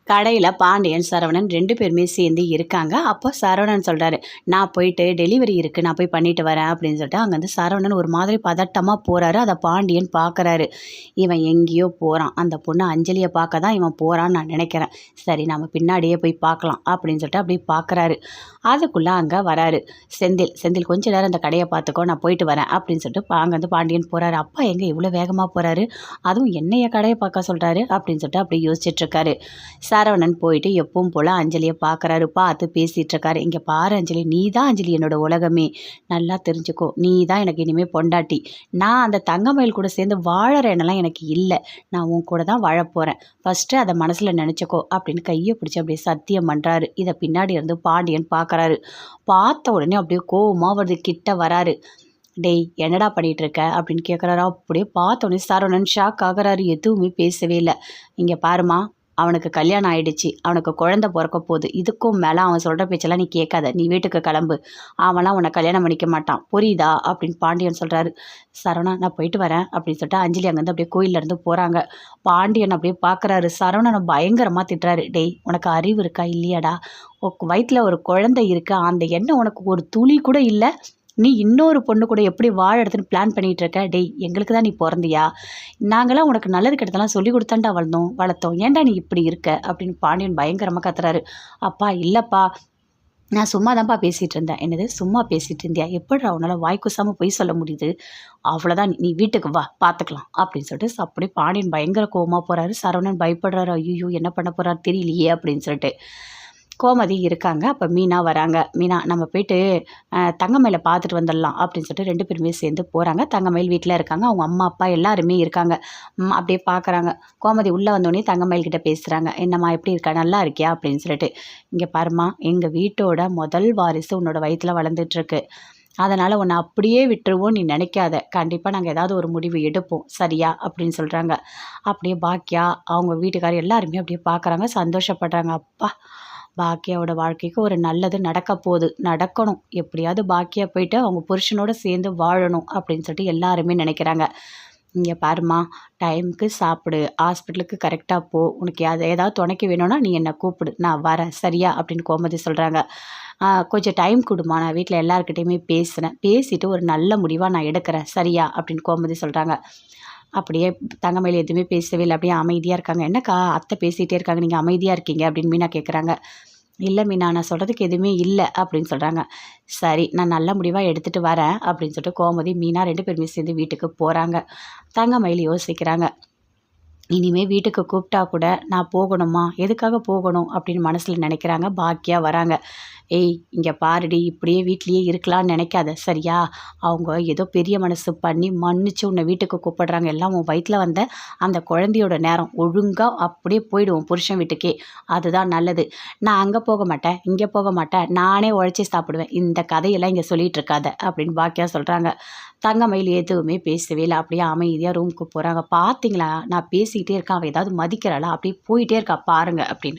கடையில் பாண்டியன் சரவணன் 2 பேருமே சேர்ந்து இருக்காங்க. அப்போ சரவணன் சொல்கிறாரு, நான் போயிட்டு டெலிவரி இருக்குது, நான் போய் பண்ணிட்டு வரேன் அப்படின்னு சொல்லிட்டு அங்கேருந்து சரவணன் ஒரு மாதிரி பதட்டமாக போகிறாரு. அதை பாண்டியன் பார்க்குறாரு. இவன் எங்கேயோ போகிறான், அந்த பொண்ணு அஞ்சலியை பார்க்க தான் இவன் போகிறான்னு நான் நினைக்கிறேன். சரி நம்ம பின்னாடியே போய் பார்க்கலாம் அப்படின்னு சொல்லிட்டு அப்படியே பார்க்குறாரு. அதுக்குள்ளே அங்கே வராரு செந்தில் கொஞ்ச நேரம் அந்த கடையை பார்த்துக்கோ, நான் போயிட்டு வரேன் அப்படின்னு சொல்லிட்டு அங்கேருந்து பாண்டியன் போகிறாரு. அப்பா எங்கே இவ்வளோ வேகமாக போகிறாரு, அதுவும் என்னைய கடையை பார்க்க சொல்கிறாரு அப்படின்னு சொல்லிட்டு அப்படியே யோசிச்சுட்ருக்காரு. சரவணன் போயிட்டு எப்பவும் போல் அஞ்சலியை பார்க்குறாரு. பார்த்து பேசிகிட்டு இருக்காரு. இங்கே பாரு அஞ்சலி, நீ தான் அஞ்சலி என்னோட உலகமே, நல்லா தெரிஞ்சுக்கோ, நீ தான் எனக்கு இனிமேல் பொண்டாட்டி. நான் அந்த தங்கமயில் கூட சேர்ந்து வாழறேன்னெல்லாம் எனக்கு இல்லை, நான் உன் கூட தான் வாழ போகிறேன், ஃபஸ்ட்டு அதை மனசில் நினச்சிக்கோ அப்படின்னு கையை பிடிச்சி அப்படியே சத்தியம் பண்ணுறாரு. இதை பின்னாடி இருந்து பாண்டியன் பார்க்குறாரு. பார்த்த உடனே அப்படியே கோவமாக வருது, கிட்ட வராரு. டேய் என்னடா பண்ணிகிட்டு இருக்க அப்படின்னு கேட்குறாரு. அப்படியே பார்த்தோன்னே சரவணன் ஷாக் ஆகுறாரு. எதுவுமே பேசவே இல்லை. இங்கே பாருமா, அவனுக்கு கல்யாணம் ஆயிடுச்சு, அவனுக்கு குழந்தை பிறக்க போகுது, இதுக்கும் மேலே அவன் சொல்கிற பேச்செல்லாம் நீ கேட்காத, நீ வீட்டுக்கு கிளம்பு, அவன்லாம் உன்னை கல்யாணம் பண்ணிக்க மாட்டான், புரியுதா அப்படின்னு பாண்டியன் சொல்கிறாரு. சரவணா நான் போயிட்டு வரேன் அப்படின்னு சொல்லிட்டு அஞ்சலி அங்கேருந்து அப்படியே கோயிலேருந்து போகிறாங்க. பாண்டியன் அப்படியே பார்க்குறாரு. சரவணனை பயங்கரமாக திட்டுறாரு. டேய் உனக்கு அறிவு இருக்கா இல்லையாடா, வயிற்றில் ஒரு குழந்தை இருக்கு, அந்த எண்ணம் உனக்கு ஒரு துளி கூட இல்லை, நீ இன்னொரு பொண்ணு கூட எப்படி வாழ எடுத்துன்னு பிளான் பண்ணிகிட்டு இருக்க. டேய் எங்களுக்கு தான் நீ பிறந்தியா, நாங்களாம் உனக்கு நல்லது கெட்டதெல்லாம் சொல்லி கொடுத்தாண்டா வளர்த்தோம், ஏன்டா நீ இப்படி இருக்க அப்படின்னு பாண்டியன் பயங்கரமாக கத்துறாரு. அப்பா இல்லைப்பா, நான் சும்மா தான்ப்பா பேசிகிட்டு இருந்தேன். என்னது சும்மா பேசிகிட்டு இருந்தியா, எப்படிடா உன்னால் வாய்க்குசாமல் பொய் சொல்ல முடியுது, அவ்வளோதான், நீ வீட்டுக்கு வா பார்த்துக்கலாம் அப்படின்னு சொல்லிட்டு அப்படியே பாண்டியன் பயங்கர கோவமாக போகிறாரு. சரவணன் பயப்படுறாரு. ஐயோ என்ன பண்ண போகிறாரு தெரியலையே அப்படின்னு சொல்லிட்டு. கோமதி இருக்காங்க. அப்போ மீனா வராங்க. மீனா நம்ம போயிட்டு தங்கமயிலை பார்த்துட்டு வந்துடலாம் அப்படின்னு சொல்லிட்டு 2 பேருமே சேர்ந்து போகிறாங்க. தங்கமயில் வீட்டில் இருக்காங்க. அவங்க அம்மா அப்பா எல்லாருமே இருக்காங்க. அப்படியே பார்க்குறாங்க. கோமதி உள்ளே வந்தோடனே தங்கமயில் கிட்ட பேசுகிறாங்க. என்னம்மா எப்படி இருக்கா, நல்லா இருக்கியா அப்படின்னு சொல்லிட்டு. இங்கே பாருமா, எங்கள் வீட்டோட முதல் வாரிசு உன்னோட வயிற்றில் வளர்ந்துட்டுருக்கு, அதனால் உன்னை அப்படியே விட்டுருவோம் நீ நினைக்காத, கண்டிப்பாக நாங்கள் ஏதாவது ஒரு முடிவு எடுப்போம் சரியா அப்படின்னு சொல்கிறாங்க. அப்படியே பாக்கியா அவங்க வீட்டுக்காரர் எல்லாருமே அப்படியே பார்க்குறாங்க, சந்தோஷப்படுறாங்க. அப்பா பாக்கியாவோட வாழ்க்கைக்கு ஒரு நல்லது நடக்க போகுது, நடக்கணும், எப்படியாவது பாக்கியா போயிட்டு அவங்க புருஷனோட சேர்ந்து வாழணும் அப்படின்னு சொல்லிட்டு எல்லாருமே நினைக்கிறாங்க. இங்கே பாருமா, டைமுக்கு சாப்பிடு, ஹாஸ்பிட்டலுக்கு கரெக்டாக போ, உனக்கு ஏதாவது துணைக்கு வேணும்னா நீ என்னை கூப்பிடு, நான் வரேன் சரியா அப்படின்னு கோமதி சொல்கிறாங்க. கொஞ்சம் டைம் கொடுமா, நான் வீட்டில் எல்லாருக்கிட்டையுமே பேசிட்டு ஒரு நல்ல முடிவாக நான் எடுக்கிறேன் சரியா அப்படின்னு கோமதி சொல்கிறாங்க. அப்படியே தங்கமயில் எதுவுமே பேசவே இல்லை, அப்படியே அமைதியாக இருக்காங்க. என்னக்கா அத்தை பேசிகிட்டே இருக்காங்க, நீங்கள் அமைதியாக இருக்கீங்க அப்படின்னு மீனா கேட்குறாங்க. இல்லை மீனா, நான் சொல்கிறதுக்கு எதுவுமே இல்லை அப்படின்னு சொல்கிறாங்க. சரி நான் நல்ல முடிவாக எடுத்துகிட்டு வரேன் அப்படின்னு சொல்லிட்டு கோமதி மீனா 2 பேருமே சேர்ந்து வீட்டுக்கு போகிறாங்க. தங்கமயில் யோசிக்கிறாங்க. இனிமேல் வீட்டுக்கு கூப்பிட்டா கூட நான் போகணுமா, எதுக்காக போகணும் அப்படின்னு மனசில் நினைக்கிறாங்க. பாக்கியா வராங்க. ஏய் இங்கே பாருடி, இப்படியே வீட்லேயே இருக்கலாம்னு நினைக்காத சரியா, அவங்க ஏதோ பெரிய மனசு பண்ணி மன்னிச்சு உன்னை வீட்டுக்கு கூப்பிடுறாங்க, எல்லாம் உன் வயிற்றில் வந்த அந்த குழந்தையோட நேரம், ஒழுங்காக அப்படியே போயிடுவோம் புருஷன் வீட்டுக்கே, அதுதான் நல்லது. நான் அங்கே போக மாட்டேன், இங்கே போக மாட்டேன், நானே உழைச்சி சாப்பிடுவேன், இந்த கதையெல்லாம் இங்கே சொல்லிகிட்டு இருக்காத அப்படின்னு பாக்கியா சொல்கிறாங்க. தங்கமயில் எதுவுமே பேசவே இல்லை, அப்படியே அமைதியாக ரூமுக்கு போகிறாங்க. பார்த்தீங்களா நான் பேசிக்கிட்டே இருக்கேன், அவள் ஏதாவது மதிக்கிறாளா, அப்படியே போயிட்டே இருக்கா பாருங்க அப்படின்னு.